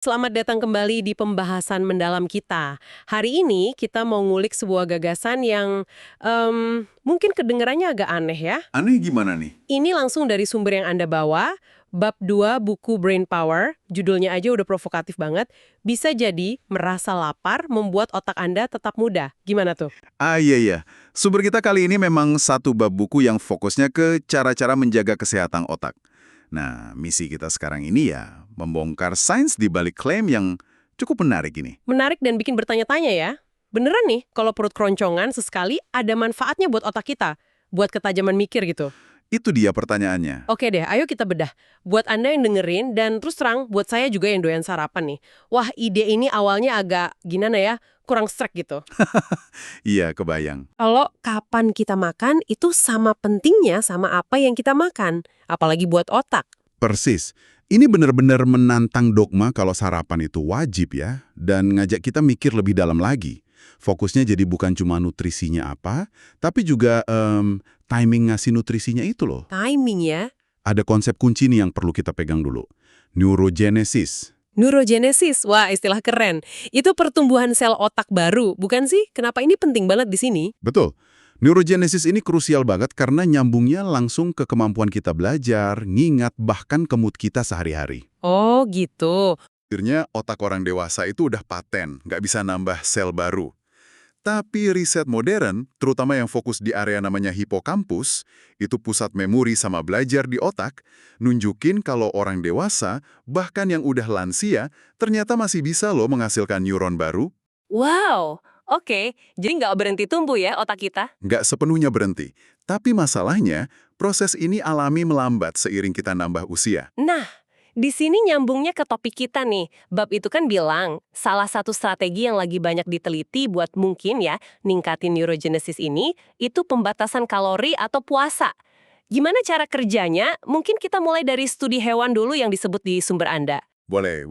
Selamat datang kembali di pembahasan mendalam kita. Hari ini kita mau ngulik sebuah gagasan yang mungkin kedengarannya agak aneh ya. Aneh gimana nih? Ini langsung dari sumber yang Anda bawa, bab 2 buku Brain Power, judulnya aja udah provokatif banget, bisa jadi merasa lapar membuat otak Anda tetap muda. Gimana tuh? Iya. Sumber kita kali ini memang satu bab buku yang fokusnya ke cara-cara menjaga kesehatan otak. Nah, misi kita sekarang ini ya, membongkar sains di balik klaim yang cukup menarik ini. Menarik dan bikin bertanya-tanya ya. Beneran nih, kalau perut keroncongan sesekali ada manfaatnya buat otak kita, buat ketajaman mikir gitu. Itu dia pertanyaannya. Oke deh, ayo kita bedah. Buat Anda yang dengerin, dan terus terang, buat saya juga yang doyan sarapan nih. Wah, ide ini awalnya agak, gimana ya, kurang strek gitu. Iya, kebayang. Kalau kapan kita makan, itu sama pentingnya sama apa yang kita makan. Apalagi buat otak. Persis. Ini benar-benar menantang dogma kalau sarapan itu wajib ya, dan ngajak kita mikir lebih dalam lagi. Fokusnya jadi bukan cuma nutrisinya apa, tapi juga timing ngasih nutrisinya itu loh. Timing ya. Ada konsep kunci nih yang perlu kita pegang dulu. Neurogenesis. Neurogenesis, wah istilah keren. Itu pertumbuhan sel otak baru, bukan sih? Kenapa ini penting banget di sini? Betul. Neurogenesis ini krusial banget karena nyambungnya langsung ke kemampuan kita belajar, ngingat, bahkan ke mood kita sehari-hari. Oh gitu. Akhirnya otak orang dewasa itu udah paten, nggak bisa nambah sel baru. Tapi riset modern, terutama yang fokus di area namanya hipokampus, itu pusat memori sama belajar di otak, nunjukin kalau orang dewasa, bahkan yang udah lansia, ternyata masih bisa loh menghasilkan neuron baru. Wow, oke. Jadi nggak berhenti tumbuh ya otak kita? Nggak sepenuhnya berhenti. Tapi masalahnya, proses ini alami melambat seiring kita nambah usia. Nah, di sini nyambungnya ke topik kita nih. Bab itu kan bilang, salah satu strategi yang lagi banyak diteliti buat mungkin ya, ningkatin neurogenesis ini, itu pembatasan kalori atau puasa. Gimana cara kerjanya? Mungkin kita mulai dari studi hewan dulu yang disebut di sumber Anda. Boleh.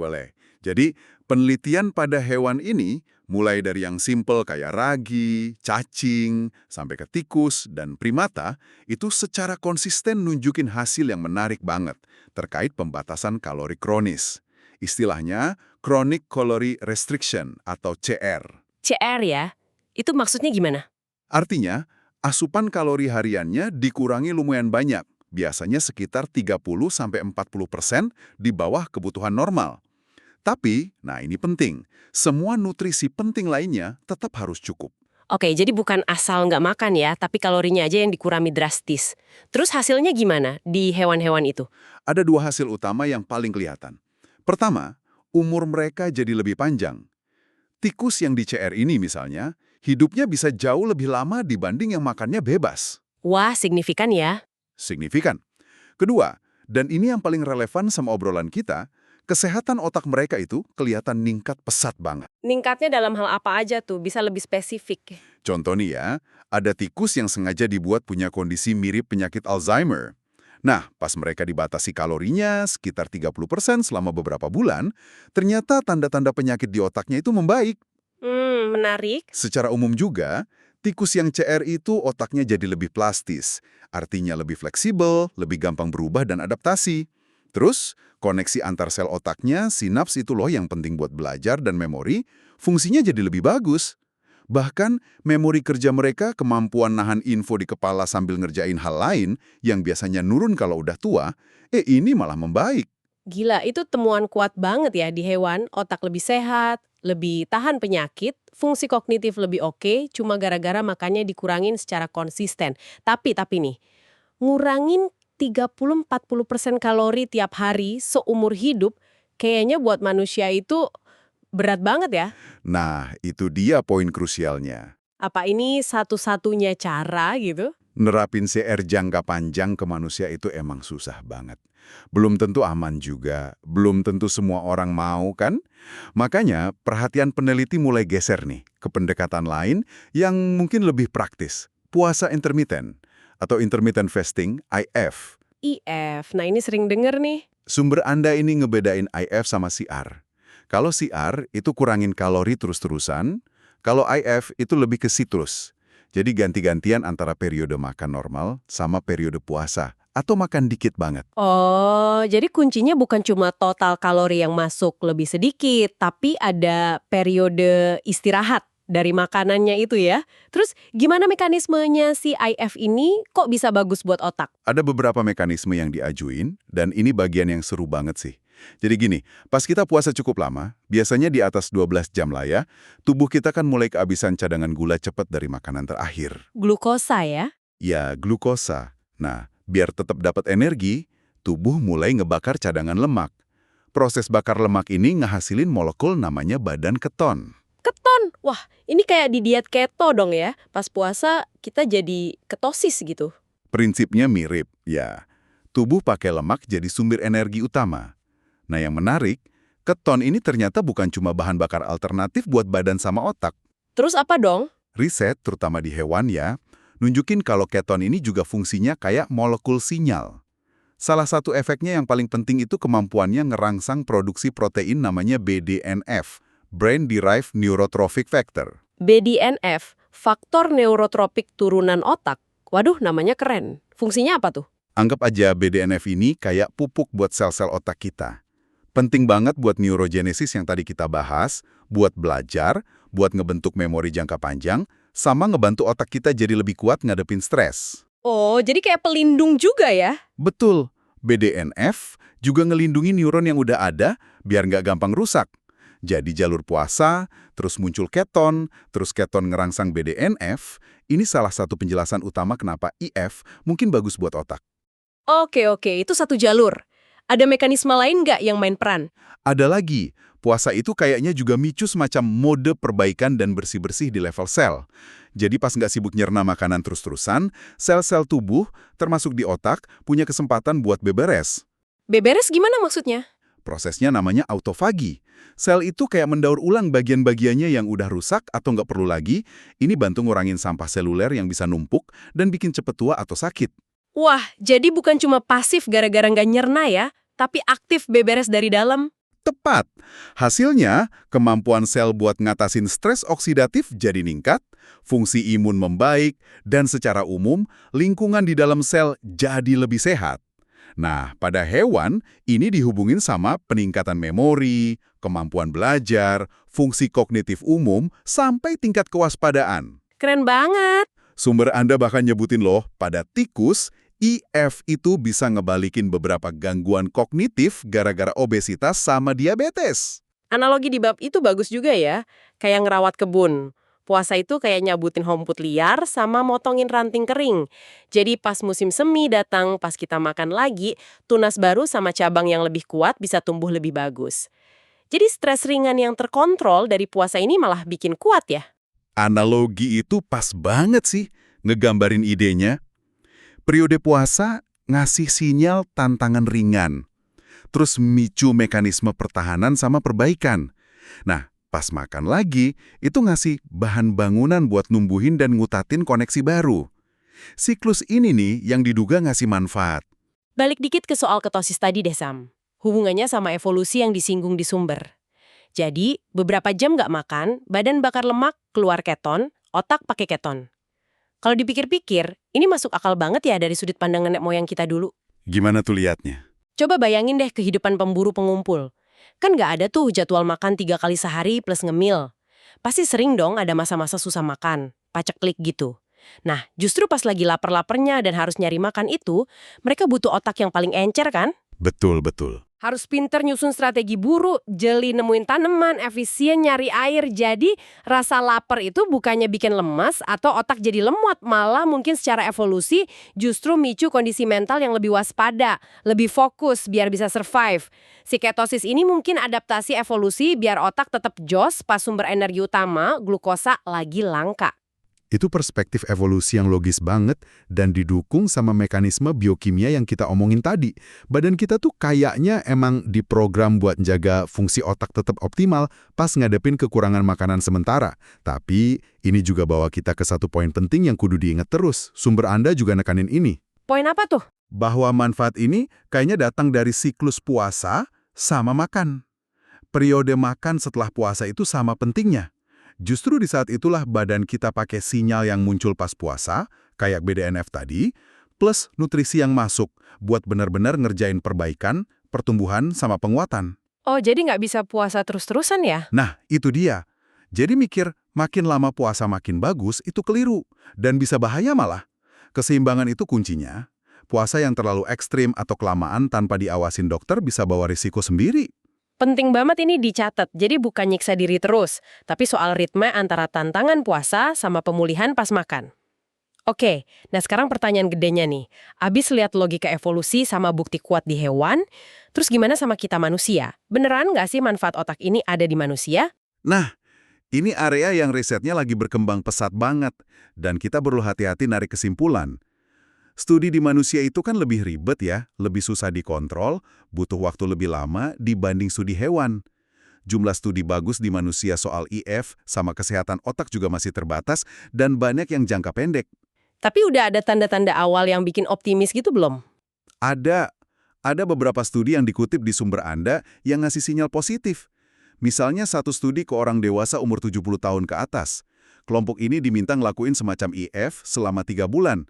Jadi, penelitian pada hewan ini mulai dari yang simpel kayak ragi, cacing, sampai ke tikus dan primata, itu secara konsisten nunjukin hasil yang menarik banget terkait pembatasan kalori kronis. Istilahnya Chronic Calorie Restriction atau CR. CR ya? Itu maksudnya gimana? Artinya, asupan kalori hariannya dikurangi lumayan banyak, biasanya sekitar 30–40% di bawah kebutuhan normal. Tapi, nah ini penting, semua nutrisi penting lainnya tetap harus cukup. Oke, jadi bukan asal nggak makan ya, tapi kalorinya aja yang dikurangi drastis. Terus hasilnya gimana di hewan-hewan itu? Ada dua hasil utama yang paling kelihatan. Pertama, umur mereka jadi lebih panjang. Tikus yang di CR ini misalnya, hidupnya bisa jauh lebih lama dibanding yang makannya bebas. Wah, signifikan ya. Signifikan. Kedua, dan ini yang paling relevan sama obrolan kita, kesehatan otak mereka itu kelihatan ningkat pesat banget. Ningkatnya dalam hal apa aja tuh? Bisa lebih spesifik. Contoh nih ya, ada tikus yang sengaja dibuat punya kondisi mirip penyakit Alzheimer. Nah, pas mereka dibatasi kalorinya sekitar 30% selama beberapa bulan, ternyata tanda-tanda penyakit di otaknya itu membaik. Menarik. Secara umum juga, tikus yang CR itu otaknya jadi lebih plastis, artinya lebih fleksibel, lebih gampang berubah dan adaptasi. Terus, koneksi antar sel otaknya, sinaps itu loh yang penting buat belajar dan memori, fungsinya jadi lebih bagus. Bahkan, memori kerja mereka, kemampuan nahan info di kepala sambil ngerjain hal lain yang biasanya nurun kalau udah tua, ini malah membaik. Gila, itu temuan kuat banget ya di hewan, otak lebih sehat, lebih tahan penyakit, fungsi kognitif lebih oke, cuma gara-gara makannya dikurangin secara konsisten. Tapi nih, ngurangin 30–40% kalori tiap hari seumur hidup, kayaknya buat manusia itu berat banget ya. Nah, itu dia poin krusialnya. Apa ini satu-satunya cara gitu? Nerapin CR jangka panjang ke manusia itu emang susah banget. Belum tentu aman juga, belum tentu semua orang mau kan? Makanya perhatian peneliti mulai geser nih ke pendekatan lain yang mungkin lebih praktis. Puasa intermittent atau intermittent fasting, IF. IF, nah ini sering denger nih. Sumber Anda ini ngebedain IF sama CR. Kalau CR itu kurangin kalori terus-terusan, kalau IF itu lebih ke sitrus. Jadi ganti-gantian antara periode makan normal sama periode puasa. Atau makan dikit banget. Oh, jadi kuncinya bukan cuma total kalori yang masuk lebih sedikit, tapi ada periode istirahat dari makanannya itu ya. Terus gimana mekanismenya si IF ini kok bisa bagus buat otak? Ada beberapa mekanisme yang diajuin, dan ini bagian yang seru banget sih. Jadi gini, pas kita puasa cukup lama, biasanya di atas 12 jam lah ya, tubuh kita kan mulai kehabisan cadangan gula cepat dari makanan terakhir. Glukosa ya? Ya, glukosa. Nah, biar tetap dapat energi, tubuh mulai ngebakar cadangan lemak. Proses bakar lemak ini ngehasilin molekul namanya badan keton. Keton. Wah, ini kayak di diet keto dong ya. Pas puasa kita jadi ketosis gitu. Prinsipnya mirip, ya. Tubuh pakai lemak jadi sumber energi utama. Nah, yang menarik, keton ini ternyata bukan cuma bahan bakar alternatif buat badan sama otak. Terus apa dong? Riset, terutama di hewan ya, nunjukin kalau keton ini juga fungsinya kayak molekul sinyal. Salah satu efeknya yang paling penting itu kemampuannya ngerangsang produksi protein namanya BDNF, Brain Derived Neurotrophic Factor. BDNF, faktor neurotropik turunan otak. Waduh, namanya keren. Fungsinya apa tuh? Anggap aja BDNF ini kayak pupuk buat sel-sel otak kita. Penting banget buat neurogenesis yang tadi kita bahas, buat belajar, buat ngebentuk memori jangka panjang, sama ngebantu otak kita jadi lebih kuat ngadepin stres. Oh, jadi kayak pelindung juga ya? Betul, BDNF juga ngelindungi neuron yang udah ada biar nggak gampang rusak. Jadi jalur puasa, terus muncul keton, terus keton ngerangsang BDNF, ini salah satu penjelasan utama kenapa IF mungkin bagus buat otak. Oke, itu satu jalur. Ada mekanisme lain nggak yang main peran? Ada lagi, puasa itu kayaknya juga micu semacam mode perbaikan dan bersih-bersih di level sel. Jadi pas nggak sibuk nyerna makanan terus-terusan, sel-sel tubuh, termasuk di otak, punya kesempatan buat beberes. Beberes gimana maksudnya? Prosesnya namanya autofagi. Sel itu kayak mendaur ulang bagian-bagiannya yang udah rusak atau nggak perlu lagi. Ini bantu ngurangin sampah seluler yang bisa numpuk dan bikin cepet tua atau sakit. Wah, jadi bukan cuma pasif gara-gara nggak nyerna ya, tapi aktif beberes dari dalam. Tepat. Hasilnya, kemampuan sel buat ngatasin stres oksidatif jadi ningkat, fungsi imun membaik, dan secara umum, lingkungan di dalam sel jadi lebih sehat. Nah, pada hewan, ini dihubungin sama peningkatan memori, kemampuan belajar, fungsi kognitif umum, sampai tingkat kewaspadaan. Keren banget. Sumber Anda bahkan nyebutin loh, pada tikus, IF itu bisa ngebalikin beberapa gangguan kognitif gara-gara obesitas sama diabetes. Analogi di bab itu bagus juga ya, kayak ngerawat kebun. Puasa itu kayak nyabutin rumput liar sama motongin ranting kering. Jadi pas musim semi datang, pas kita makan lagi, tunas baru sama cabang yang lebih kuat bisa tumbuh lebih bagus. Jadi stres ringan yang terkontrol dari puasa ini malah bikin kuat ya. Analogi itu pas banget sih, ngegambarin idenya. Periode puasa ngasih sinyal tantangan ringan, terus micu mekanisme pertahanan sama perbaikan. Nah, pas makan lagi, itu ngasih bahan bangunan buat numbuhin dan ngutatin koneksi baru. Siklus ini nih yang diduga ngasih manfaat. Balik dikit ke soal ketosis tadi deh, Sam. Hubungannya sama evolusi yang disinggung di sumber. Jadi, beberapa jam nggak makan, badan bakar lemak, keluar keton, otak pakai keton. Kalau dipikir-pikir, ini masuk akal banget ya dari sudut pandang nenek moyang kita dulu. Gimana tuh liatnya? Coba bayangin deh kehidupan pemburu pengumpul. Kan nggak ada tuh jadwal makan 3 kali sehari plus ngemil. Pasti sering dong ada masa-masa susah makan, paceklik gitu. Nah, justru pas lagi lapar-laparnya dan harus nyari makan itu, mereka butuh otak yang paling encer kan? Betul. Harus pinter nyusun strategi buru, jeli nemuin tanaman, efisien nyari air. Jadi rasa lapar itu bukannya bikin lemas atau otak jadi lemot, malah mungkin secara evolusi justru micu kondisi mental yang lebih waspada, lebih fokus biar bisa survive. Si ketosis ini mungkin adaptasi evolusi biar otak tetap jos pas sumber energi utama, glukosa, lagi langka. Itu perspektif evolusi yang logis banget dan didukung sama mekanisme biokimia yang kita omongin tadi. Badan kita tuh kayaknya emang diprogram buat jaga fungsi otak tetap optimal pas ngadepin kekurangan makanan sementara. Tapi ini juga bawa kita ke satu poin penting yang kudu diingat terus. Sumber Anda juga nekanin ini. Poin apa tuh? Bahwa manfaat ini kayaknya datang dari siklus puasa sama makan. Periode makan setelah puasa itu sama pentingnya. Justru di saat itulah badan kita pakai sinyal yang muncul pas puasa, kayak BDNF tadi, plus nutrisi yang masuk buat benar-benar ngerjain perbaikan, pertumbuhan, sama penguatan. Oh, jadi nggak bisa puasa terus-terusan ya? Nah, itu dia. Jadi mikir makin lama puasa makin bagus itu keliru, dan bisa bahaya malah. Keseimbangan itu kuncinya. Puasa yang terlalu ekstrim atau kelamaan tanpa diawasin dokter bisa bawa risiko sendiri. Penting banget ini dicatat, jadi bukan nyiksa diri terus, tapi soal ritme antara tantangan puasa sama pemulihan pas makan. Oke, nah sekarang pertanyaan gedenya nih. Abis lihat logika evolusi sama bukti kuat di hewan, terus gimana sama kita manusia? Beneran nggak sih manfaat otak ini ada di manusia? Nah, ini area yang risetnya lagi berkembang pesat banget, dan kita perlu hati-hati narik kesimpulan. Studi di manusia itu kan lebih ribet ya, lebih susah dikontrol, butuh waktu lebih lama dibanding studi hewan. Jumlah studi bagus di manusia soal IF sama kesehatan otak juga masih terbatas dan banyak yang jangka pendek. Tapi udah ada tanda-tanda awal yang bikin optimis gitu belum? Ada, ada beberapa studi yang dikutip di sumber Anda yang ngasih sinyal positif. Misalnya satu studi ke orang dewasa umur 70 tahun ke atas. Kelompok ini diminta ngelakuin semacam IF selama 3 bulan.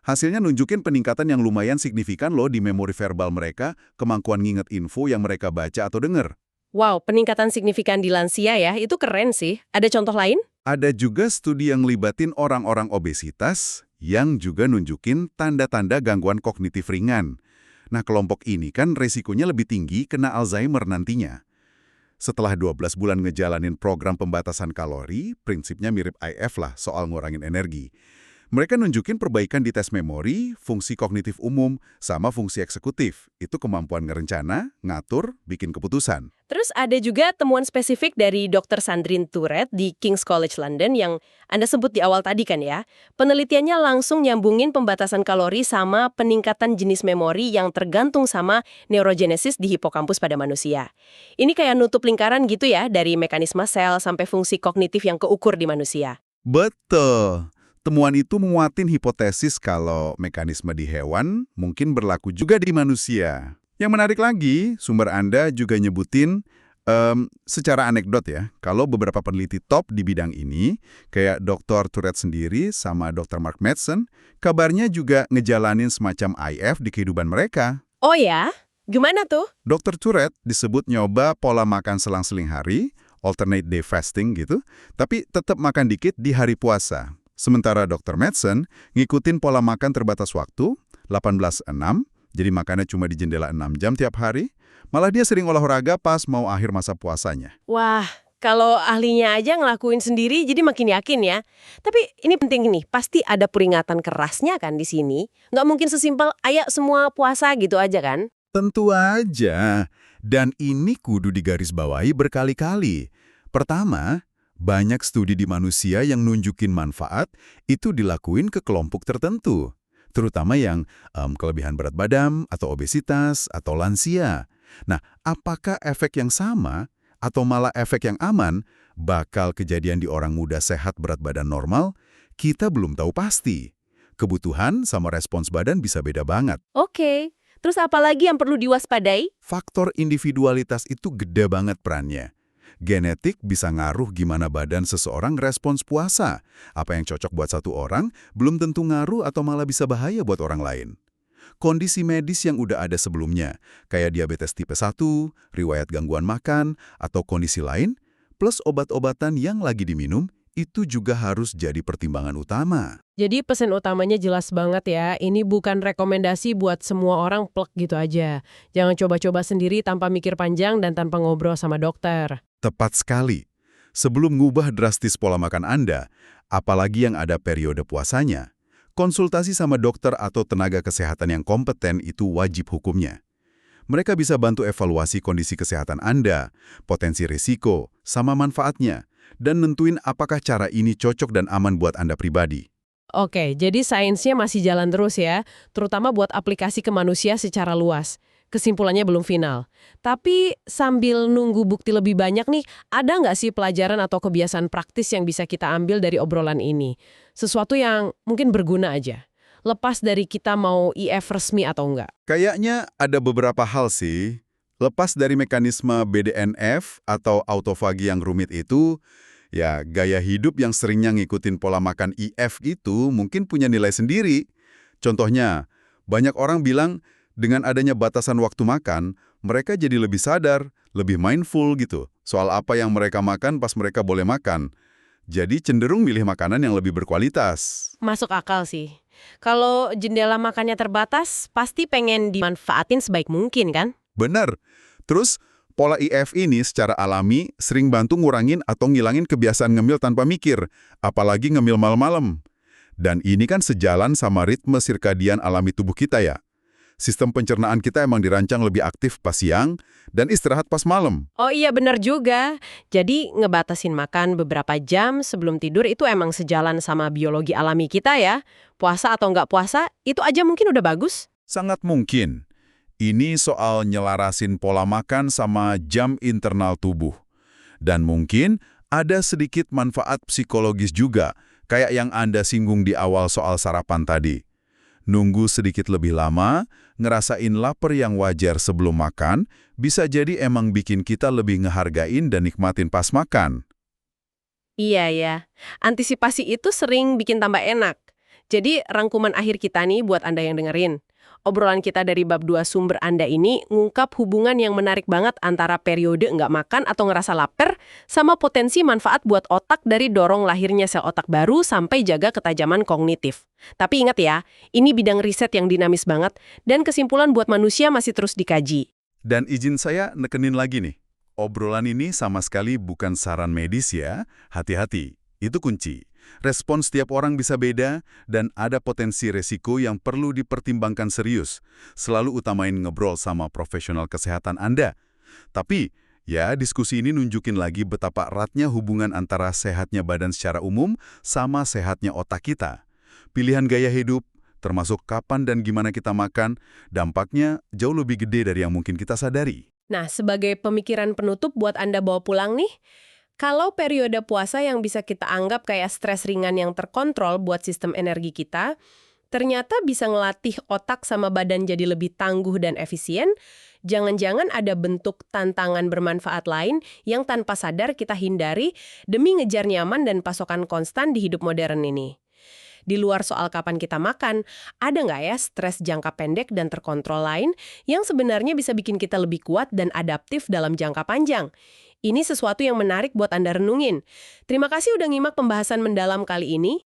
Hasilnya nunjukin peningkatan yang lumayan signifikan loh di memori verbal mereka, kemampuan nginget info yang mereka baca atau dengar. Wow, peningkatan signifikan di lansia ya, itu keren sih. Ada contoh lain? Ada juga studi yang ngelibatin orang-orang obesitas yang juga nunjukin tanda-tanda gangguan kognitif ringan. Nah, kelompok ini kan resikonya lebih tinggi kena Alzheimer nantinya. Setelah 12 bulan ngejalanin program pembatasan kalori, prinsipnya mirip IF lah soal ngurangin energi. Mereka nunjukin perbaikan di tes memori, fungsi kognitif umum, sama fungsi eksekutif. Itu kemampuan ngerencana, ngatur, bikin keputusan. Terus ada juga temuan spesifik dari Dr. Sandrine Tourette di King's College London yang Anda sebut di awal tadi kan ya. Penelitiannya langsung nyambungin pembatasan kalori sama peningkatan jenis memori yang tergantung sama neurogenesis di hipokampus pada manusia. Ini kayak nutup lingkaran gitu ya, dari mekanisme sel sampai fungsi kognitif yang keukur di manusia. Betul. Temuan itu menguatin hipotesis kalau mekanisme di hewan mungkin berlaku juga di manusia. Yang menarik lagi, sumber Anda juga nyebutin secara anekdot ya, kalau beberapa peneliti top di bidang ini, kayak Dr. Tourette sendiri sama Dr. Mark Madsen, kabarnya juga ngejalanin semacam IF di kehidupan mereka. Oh ya? Gimana tuh? Dr. Tourette disebut nyoba pola makan selang-seling hari, alternate day fasting gitu, tapi tetap makan dikit di hari puasa. Sementara Dr. Madsen ngikutin pola makan terbatas waktu, 18-6, jadi makannya cuma di jendela 6 jam tiap hari, malah dia sering olahraga pas mau akhir masa puasanya. Wah, kalau ahlinya aja ngelakuin sendiri jadi makin yakin ya. Tapi ini penting nih, pasti ada peringatan kerasnya kan di sini. Nggak mungkin sesimpel, ayo semua puasa gitu aja kan? Tentu aja, dan ini kudu digarisbawahi berkali-kali. Pertama, banyak studi di manusia yang nunjukin manfaat itu dilakuin ke kelompok tertentu, terutama yang kelebihan berat badan atau obesitas atau lansia. Nah, apakah efek yang sama atau malah efek yang aman bakal kejadian di orang muda sehat berat badan normal? Kita belum tahu pasti. Kebutuhan sama respons badan bisa beda banget. Oke, terus apa lagi yang perlu diwaspadai? Faktor individualitas itu gede banget perannya. Genetik bisa ngaruh gimana badan seseorang respons puasa. Apa yang cocok buat satu orang, belum tentu ngaruh atau malah bisa bahaya buat orang lain. Kondisi medis yang udah ada sebelumnya, kayak diabetes tipe 1, riwayat gangguan makan, atau kondisi lain, plus obat-obatan yang lagi diminum, itu juga harus jadi pertimbangan utama. Jadi pesan utamanya jelas banget ya, ini bukan rekomendasi buat semua orang plek gitu aja. Jangan coba-coba sendiri tanpa mikir panjang dan tanpa ngobrol sama dokter. Tepat sekali. Sebelum ngubah drastis pola makan Anda, apalagi yang ada periode puasanya, konsultasi sama dokter atau tenaga kesehatan yang kompeten itu wajib hukumnya. Mereka bisa bantu evaluasi kondisi kesehatan Anda, potensi risiko, sama manfaatnya, dan nentuin apakah cara ini cocok dan aman buat Anda pribadi. Oke, jadi sainsnya masih jalan terus ya, terutama buat aplikasi ke manusia secara luas. Kesimpulannya belum final. Tapi sambil nunggu bukti lebih banyak nih, ada nggak sih pelajaran atau kebiasaan praktis yang bisa kita ambil dari obrolan ini? Sesuatu yang mungkin berguna aja. Lepas dari kita mau IF resmi atau enggak. Kayaknya ada beberapa hal sih. Lepas dari mekanisme BDNF atau autofagi yang rumit itu, Ya, gaya hidup yang seringnya ngikutin pola makan IF itu mungkin punya nilai sendiri. Contohnya, banyak orang bilang dengan adanya batasan waktu makan, mereka jadi lebih sadar, lebih mindful gitu, soal apa yang mereka makan pas mereka boleh makan. Jadi cenderung milih makanan yang lebih berkualitas. Masuk akal sih. Kalau jendela makannya terbatas, pasti pengen dimanfaatin sebaik mungkin kan? Benar. Terus, pola IF ini secara alami sering bantu ngurangin atau ngilangin kebiasaan ngemil tanpa mikir, apalagi ngemil malam-malam. Dan ini kan sejalan sama ritme sirkadian alami tubuh kita ya. Sistem pencernaan kita emang dirancang lebih aktif pas siang dan istirahat pas malam. Oh iya benar juga. Jadi ngebatasin makan beberapa jam sebelum tidur itu emang sejalan sama biologi alami kita ya. Puasa atau nggak puasa, itu aja mungkin udah bagus. Sangat mungkin. Ini soal nyelarasin pola makan sama jam internal tubuh. Dan mungkin ada sedikit manfaat psikologis juga, kayak yang Anda singgung di awal soal sarapan tadi. Nunggu sedikit lebih lama, ngerasain lapar yang wajar sebelum makan, bisa jadi emang bikin kita lebih ngehargain dan nikmatin pas makan. Iya ya. Antisipasi itu sering bikin tambah enak. Jadi rangkuman akhir kita nih buat Anda yang dengerin. Obrolan kita dari bab 2 sumber Anda ini ngungkap hubungan yang menarik banget antara periode nggak makan atau ngerasa lapar sama potensi manfaat buat otak dari dorong lahirnya sel otak baru sampai jaga ketajaman kognitif. Tapi ingat ya, ini bidang riset yang dinamis banget dan kesimpulan buat manusia masih terus dikaji. Dan izin saya nekenin lagi nih, obrolan ini sama sekali bukan saran medis ya, hati-hati, itu kunci. Respon setiap orang bisa beda, dan ada potensi resiko yang perlu dipertimbangkan serius. Selalu utamain ngobrol sama profesional kesehatan Anda. Tapi, ya diskusi ini nunjukin lagi betapa eratnya hubungan antara sehatnya badan secara umum sama sehatnya otak kita. Pilihan gaya hidup, termasuk kapan dan gimana kita makan, dampaknya jauh lebih gede dari yang mungkin kita sadari. Nah, sebagai pemikiran penutup buat Anda bawa pulang nih, kalau periode puasa yang bisa kita anggap kayak stres ringan yang terkontrol buat sistem energi kita, ternyata bisa ngelatih otak sama badan jadi lebih tangguh dan efisien, jangan-jangan ada bentuk tantangan bermanfaat lain yang tanpa sadar kita hindari demi ngejar nyaman dan pasokan konstan di hidup modern ini. Di luar soal kapan kita makan, ada nggak ya stres jangka pendek dan terkontrol lain yang sebenarnya bisa bikin kita lebih kuat dan adaptif dalam jangka panjang? Ini sesuatu yang menarik buat Anda renungin. Terima kasih udah nyimak pembahasan mendalam kali ini.